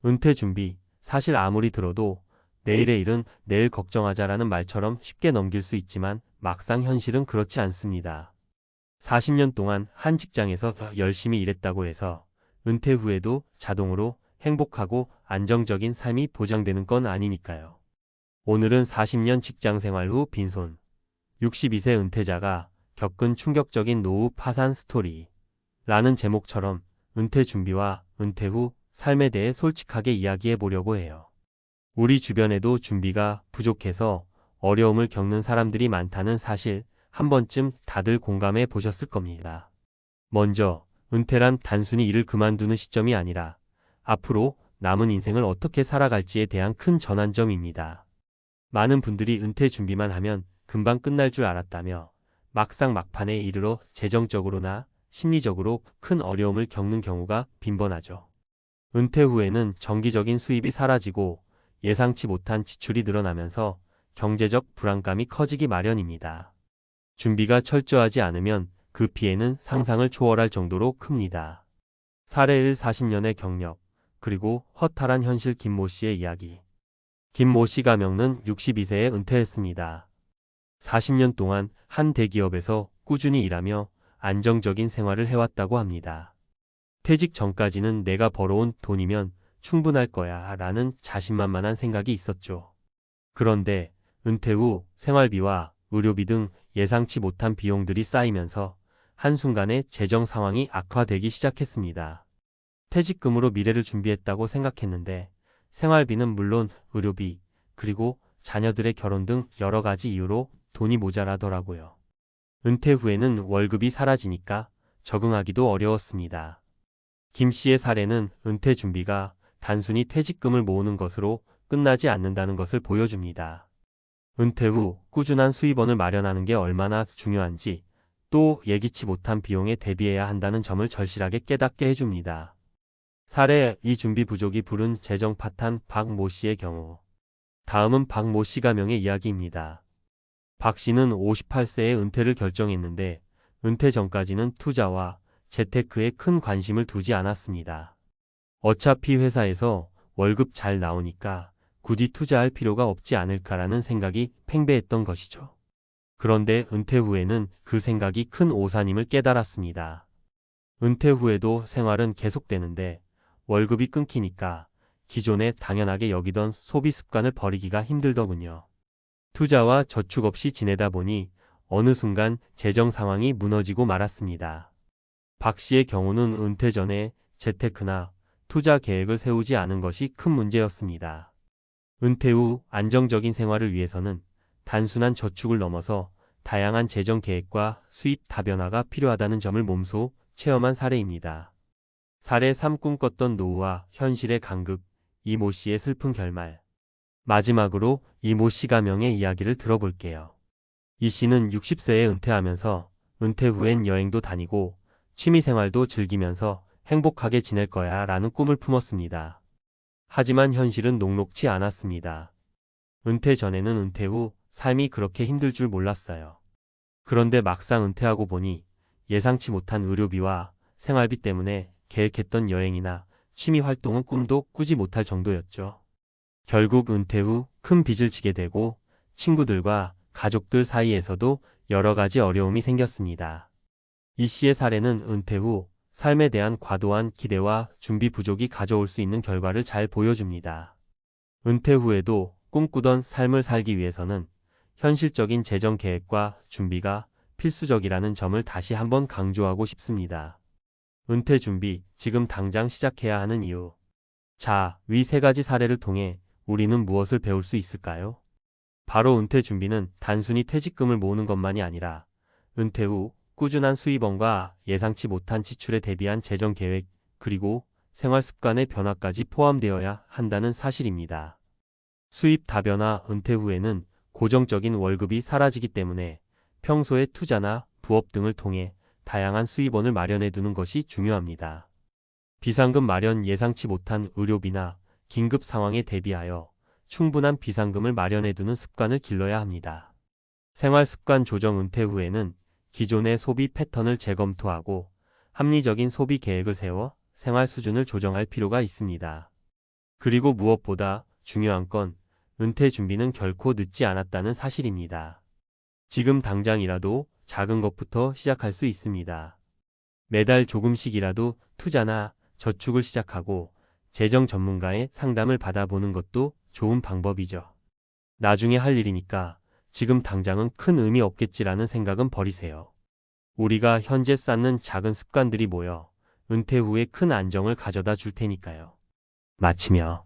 은퇴 준비, 사실 아무리 들어도 내일의 일은 내일 걱정하자라는 말처럼 쉽게 넘길 수 있지만 막상 현실은 그렇지 않습니다. 40년 동안 한 직장에서 더 열심히 일했다고 해서 은퇴 후에도 자동으로 행복하고 안정적인 삶이 보장되는 건 아니니까요. 오늘은 40년 직장 생활 후 빈손, 62세 은퇴자가 겪은 충격적인 노후 파산 스토리 라는 제목처럼 은퇴 준비와 은퇴 후 삶에 대해 솔직하게 이야기해 보려고 해요. 우리 주변에도 준비가 부족해서 어려움을 겪는 사람들이 많다는 사실 한 번쯤 다들 공감해 보셨을 겁니다. 먼저, 은퇴란 단순히 일을 그만두는 시점이 아니라 앞으로 남은 인생을 어떻게 살아갈지에 대한 큰 전환점입니다. 많은 분들이 은퇴 준비만 하면 금방 끝날 줄 알았다며 막상 막판에 이르러 재정적으로나 심리적으로 큰 어려움을 겪는 경우가 빈번하죠. 은퇴 후에는 정기적인 수입이 사라지고 예상치 못한 지출이 늘어나면서 경제적 불안감이 커지기 마련입니다. 준비가 철저하지 않으면 그 피해는 상상을 초월할 정도로 큽니다. 사례 1 40년의 경력, 그리고 허탈한 현실 김모 씨의 이야기. 김모 씨 가명은 62세에 은퇴했습니다. 40년 동안 한 대기업에서 꾸준히 일하며 안정적인 생활을 해왔다고 합니다. 퇴직 전까지는 내가 벌어온 돈이면 충분할 거야 라는 자신만만한 생각이 있었죠. 그런데 은퇴 후 생활비와 의료비 등 예상치 못한 비용들이 쌓이면서 한순간에 재정 상황이 악화되기 시작했습니다. 퇴직금으로 미래를 준비했다고 생각했는데 생활비는 물론 의료비, 그리고 자녀들의 결혼 등 여러 가지 이유로 돈이 모자라더라고요. 은퇴 후에는 월급이 사라지니까 적응하기도 어려웠습니다. 김 씨의 사례는 은퇴 준비가 단순히 퇴직금을 모으는 것으로 끝나지 않는다는 것을 보여줍니다. 은퇴 후 꾸준한 수입원을 마련하는 게 얼마나 중요한지, 또 예기치 못한 비용에 대비해야 한다는 점을 절실하게 깨닫게 해줍니다. 사례 2 준비 부족이 부른 재정 파탄 박모 씨의 경우. 다음은 박모 씨 가명의 이야기입니다. 박 씨는 58세에 은퇴를 결정했는데 은퇴 전까지는 투자와 재테크에 큰 관심을 두지 않았습니다. 어차피 회사에서 월급 잘 나오니까 굳이 투자할 필요가 없지 않을까라는 생각이 팽배했던 것이죠. 그런데 은퇴 후에는 그 생각이 큰 오산임을 깨달았습니다. 은퇴 후에도 생활은 계속되는데 월급이 끊기니까 기존에 당연하게 여기던 소비 습관을 버리기가 힘들더군요. 투자와 저축 없이 지내다 보니 어느 순간 재정 상황이 무너지고 말았습니다. 박 씨의 경우는 은퇴 전에 재테크나 투자 계획을 세우지 않은 것이 큰 문제였습니다. 은퇴 후 안정적인 생활을 위해서는 단순한 저축을 넘어서 다양한 재정 계획과 수입 다변화가 필요하다는 점을 몸소 체험한 사례입니다. 사례 3 꿈꿨던 노후와 현실의 간극, 이모 씨의 슬픈 결말. 마지막으로 이모 씨 가명의 이야기를 들어볼게요. 이 씨는 60세에 은퇴하면서 은퇴 후엔 여행도 다니고 취미생활도 즐기면서 행복하게 지낼 거야 라는 꿈을 품었습니다. 하지만 현실은 녹록지 않았습니다. 은퇴 전에는 은퇴 후 삶이 그렇게 힘들 줄 몰랐어요. 그런데 막상 은퇴하고 보니 예상치 못한 의료비와 생활비 때문에 계획했던 여행이나 취미 활동은 꿈도 꾸지 못할 정도였죠. 결국 은퇴 후 큰 빚을 지게 되고 친구들과 가족들 사이에서도 여러 가지 어려움이 생겼습니다. 이 씨의 사례는 은퇴 후 삶에 대한 과도한 기대와 준비 부족이 가져올 수 있는 결과를 잘 보여줍니다. 은퇴 후에도 꿈꾸던 삶을 살기 위해서는 현실적인 재정 계획과 준비가 필수적이라는 점을 다시 한번 강조하고 싶습니다. 은퇴 준비, 지금 당장 시작해야 하는 이유. 자, 위 세 가지 사례를 통해 우리는 무엇을 배울 수 있을까요? 바로 은퇴 준비는 단순히 퇴직금을 모으는 것만이 아니라 은퇴 후 꾸준한 수입원과 예상치 못한 지출에 대비한 재정 계획, 그리고 생활 습관의 변화까지 포함되어야 한다는 사실입니다. 수입 다변화. 은퇴 후에는 고정적인 월급이 사라지기 때문에 평소에 투자나 부업 등을 통해 다양한 수입원을 마련해 두는 것이 중요합니다. 비상금 마련. 예상치 못한 의료비나 긴급 상황에 대비하여 충분한 비상금을 마련해 두는 습관을 길러야 합니다. 생활 습관 조정. 은퇴 후에는 기존의 소비 패턴을 재검토하고 합리적인 소비 계획을 세워 생활 수준을 조정할 필요가 있습니다. 그리고 무엇보다 중요한 건 은퇴 준비는 결코 늦지 않았다는 사실입니다. 지금 당장이라도 작은 것부터 시작할 수 있습니다. 매달 조금씩이라도 투자나 저축을 시작하고 재정 전문가의 상담을 받아보는 것도 좋은 방법이죠. 나중에 할 일이니까 지금 당장은 큰 의미 없겠지라는 생각은 버리세요. 우리가 현재 쌓는 작은 습관들이 모여 은퇴 후에 큰 안정을 가져다 줄 테니까요. 마치며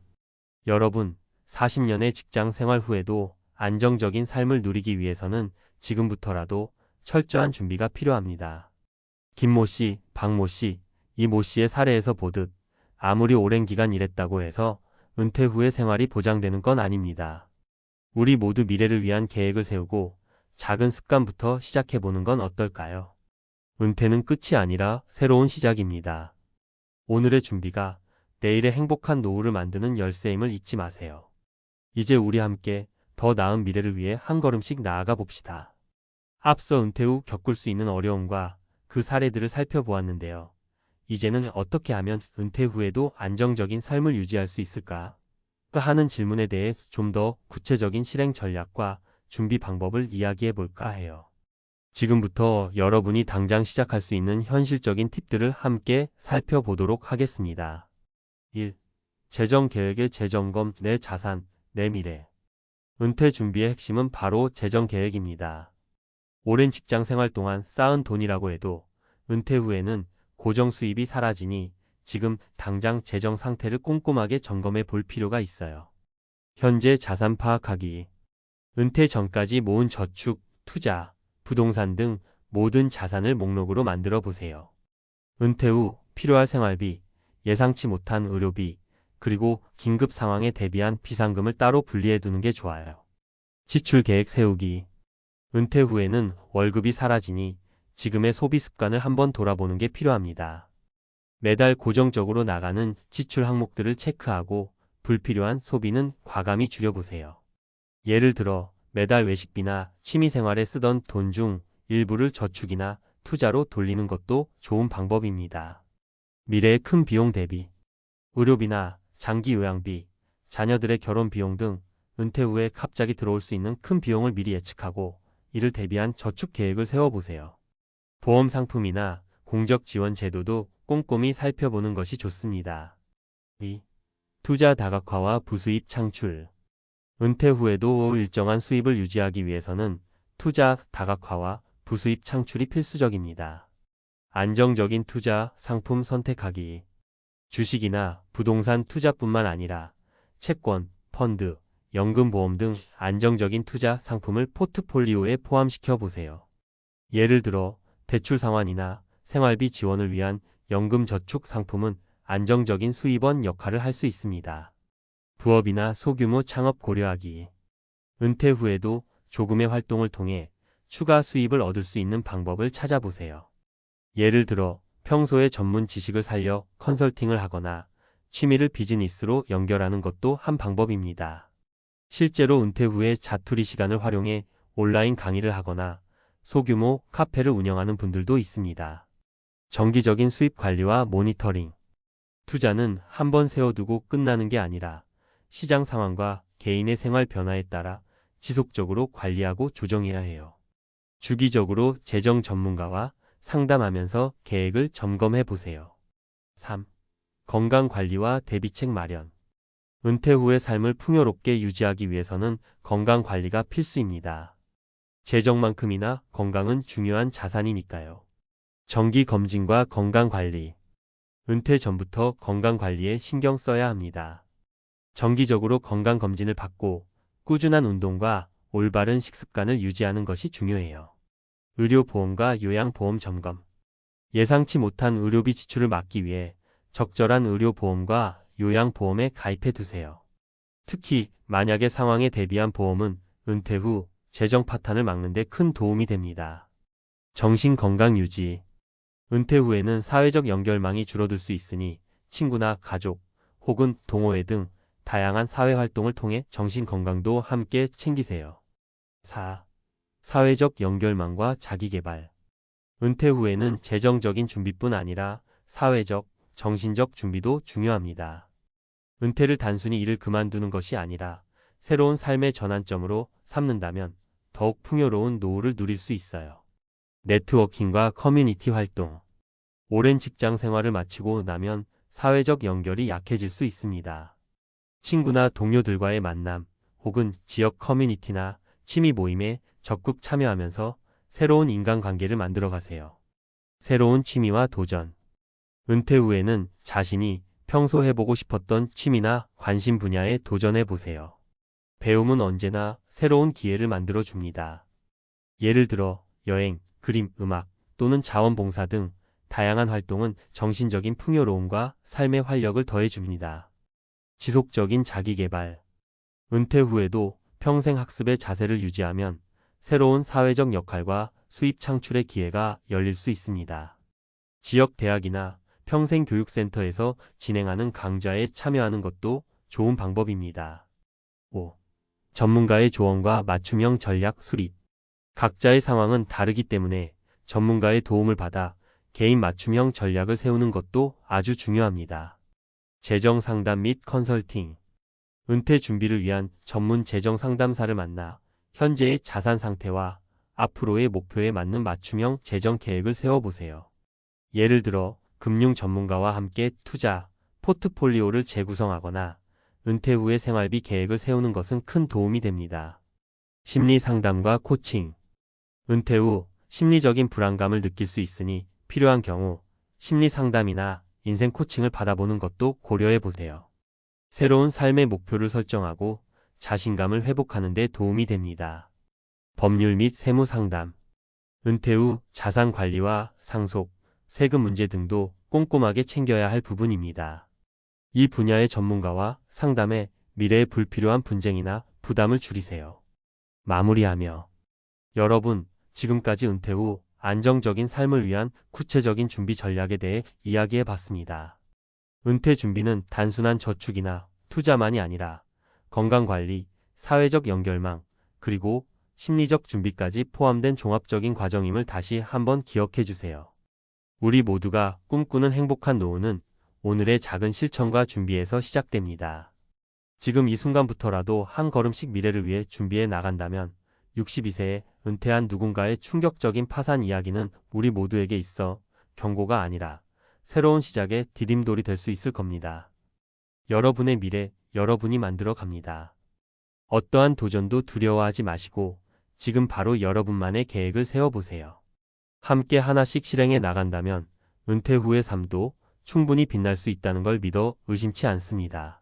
여러분, 40년의 직장 생활 후에도 안정적인 삶을 누리기 위해서는 지금부터라도 철저한 준비가 필요합니다. 김모 씨, 박모 씨, 이 모 씨의 사례에서 보듯 아무리 오랜 기간 일했다고 해서 은퇴 후의 생활이 보장되는 건 아닙니다. 우리 모두 미래를 위한 계획을 세우고 작은 습관부터 시작해보는 건 어떨까요? 은퇴는 끝이 아니라 새로운 시작입니다. 오늘의 준비가 내일의 행복한 노후를 만드는 열쇠임을 잊지 마세요. 이제 우리 함께 더 나은 미래를 위해 한 걸음씩 나아가 봅시다. 앞서 은퇴 후 겪을 수 있는 어려움과 그 사례들을 살펴보았는데요. 이제는 어떻게 하면 은퇴 후에도 안정적인 삶을 유지할 수 있을까? 하는 질문에 대해 좀 더 구체적인 실행 전략과 준비 방법을 이야기해 볼까 해요. 지금부터 여러분이 당장 시작할 수 있는 현실적인 팁들을 함께 살펴보도록 하겠습니다. 1. 재정 계획의 재점검, 내 자산, 내 미래. 은퇴 준비의 핵심은 바로 재정 계획입니다. 오랜 직장 생활 동안 쌓은 돈이라고 해도 은퇴 후에는 고정 수입이 사라지니 지금 당장 재정 상태를 꼼꼼하게 점검해 볼 필요가 있어요. 현재 자산 파악하기. 은퇴 전까지 모은 저축, 투자, 부동산 등 모든 자산을 목록으로 만들어 보세요. 은퇴 후 필요할 생활비, 예상치 못한 의료비, 그리고 긴급 상황에 대비한 비상금을 따로 분리해 두는 게 좋아요. 지출 계획 세우기. 은퇴 후에는 월급이 사라지니 지금의 소비 습관을 한번 돌아보는 게 필요합니다. 매달 고정적으로 나가는 지출 항목들을 체크하고 불필요한 소비는 과감히 줄여보세요. 예를 들어 매달 외식비나 취미생활에 쓰던 돈 중 일부를 저축이나 투자로 돌리는 것도 좋은 방법입니다. 미래의 큰 비용 대비. 의료비나 장기 요양비, 자녀들의 결혼 비용 등 은퇴 후에 갑자기 들어올 수 있는 큰 비용을 미리 예측하고 이를 대비한 저축 계획을 세워보세요. 보험 상품이나 공적 지원 제도도 꼼꼼히 살펴보는 것이 좋습니다. 2. 투자 다각화와 부수입 창출. 은퇴 후에도 일정한 수입을 유지하기 위해서는 투자 다각화와 부수입 창출이 필수적입니다. 안정적인 투자 상품 선택하기. 주식이나 부동산 투자뿐만 아니라 채권, 펀드, 연금보험 등 안정적인 투자 상품을 포트폴리오에 포함시켜 보세요. 예를 들어 대출 상환이나 생활비 지원을 위한 연금저축 상품은 안정적인 수입원 역할을 할 수 있습니다. 부업이나 소규모 창업 고려하기. 은퇴 후에도 조금의 활동을 통해 추가 수입을 얻을 수 있는 방법을 찾아보세요. 예를 들어 평소에 전문 지식을 살려 컨설팅을 하거나 취미를 비즈니스로 연결하는 것도 한 방법입니다. 실제로 은퇴 후에 자투리 시간을 활용해 온라인 강의를 하거나 소규모 카페를 운영하는 분들도 있습니다. 정기적인 수입 관리와 모니터링. 투자는 한번 세워두고 끝나는 게 아니라 시장 상황과 개인의 생활 변화에 따라 지속적으로 관리하고 조정해야 해요. 주기적으로 재정 전문가와 상담하면서 계획을 점검해 보세요. 3. 건강관리와 대비책 마련. 은퇴 후의 삶을 풍요롭게 유지하기 위해서는 건강관리가 필수입니다. 재정만큼이나 건강은 중요한 자산이니까요. 정기검진과 건강관리. 은퇴 전부터 건강관리에 신경 써야 합니다. 정기적으로 건강검진을 받고 꾸준한 운동과 올바른 식습관을 유지하는 것이 중요해요. 의료보험과 요양보험 점검. 예상치 못한 의료비 지출을 막기 위해 적절한 의료보험과 요양보험에 가입해 두세요. 특히 만약의 상황에 대비한 보험은 은퇴 후 재정 파탄을 막는 데 큰 도움이 됩니다. 정신건강 유지. 은퇴 후에는 사회적 연결망이 줄어들 수 있으니 친구나 가족 혹은 동호회 등 다양한 사회활동을 통해 정신건강도 함께 챙기세요. 4. 사회적 연결망과 자기개발. 은퇴 후에는 재정적인 준비뿐 아니라 사회적, 정신적 준비도 중요합니다. 은퇴를 단순히 일을 그만두는 것이 아니라 새로운 삶의 전환점으로 삼는다면 더욱 풍요로운 노후를 누릴 수 있어요. 네트워킹과 커뮤니티 활동. 오랜 직장 생활을 마치고 나면 사회적 연결이 약해질 수 있습니다. 친구나 동료들과의 만남, 혹은 지역 커뮤니티나 취미 모임에 적극 참여하면서 새로운 인간관계를 만들어 가세요. 새로운 취미와 도전. 은퇴 후에는 자신이 평소 해보고 싶었던 취미나 관심 분야에 도전해 보세요. 배움은 언제나 새로운 기회를 만들어 줍니다. 예를 들어 여행, 그림, 음악 또는 자원봉사 등 다양한 활동은 정신적인 풍요로움과 삶의 활력을 더해 줍니다. 지속적인 자기개발. 은퇴 후에도 평생 학습의 자세를 유지하면 새로운 사회적 역할과 수입 창출의 기회가 열릴 수 있습니다. 지역 대학이나 평생교육센터에서 진행하는 강좌에 참여하는 것도 좋은 방법입니다. 5. 전문가의 조언과 맞춤형 전략 수립. 각자의 상황은 다르기 때문에 전문가의 도움을 받아 개인 맞춤형 전략을 세우는 것도 아주 중요합니다. 재정 상담 및 컨설팅. 은퇴 준비를 위한 전문 재정 상담사를 만나 현재의 자산 상태와 앞으로의 목표에 맞는 맞춤형 재정 계획을 세워보세요. 예를 들어 금융 전문가와 함께 투자, 포트폴리오를 재구성하거나 은퇴 후의 생활비 계획을 세우는 것은 큰 도움이 됩니다. 심리 상담과 코칭. 은퇴 후 심리적인 불안감을 느낄 수 있으니 필요한 경우 심리 상담이나 인생 코칭을 받아보는 것도 고려해 보세요. 새로운 삶의 목표를 설정하고 자신감을 회복하는 데 도움이 됩니다. 법률 및 세무 상담. 은퇴 후 자산 관리와 상속, 세금 문제 등도 꼼꼼하게 챙겨야 할 부분입니다. 이 분야의 전문가와 상담해 미래의 불필요한 분쟁이나 부담을 줄이세요. 마무리하며 여러분, 지금까지 은퇴 후 안정적인 삶을 위한 구체적인 준비 전략에 대해 이야기해 봤습니다. 은퇴 준비는 단순한 저축이나 투자만이 아니라 건강관리, 사회적 연결망, 그리고 심리적 준비까지 포함된 종합적인 과정임을 다시 한번 기억해 주세요. 우리 모두가 꿈꾸는 행복한 노후는 오늘의 작은 실천과 준비에서 시작됩니다. 지금 이 순간부터라도 한 걸음씩 미래를 위해 준비해 나간다면 62세에 은퇴한 누군가의 충격적인 파산 이야기는 우리 모두에게 있어 경고가 아니라 새로운 시작의 디딤돌이 될 수 있을 겁니다. 여러분의 미래, 여러분이 만들어 갑니다. 어떠한 도전도 두려워하지 마시고 지금 바로 여러분만의 계획을 세워보세요. 함께 하나씩 실행해 나간다면 은퇴 후의 삶도 충분히 빛날 수 있다는 걸 믿어 의심치 않습니다.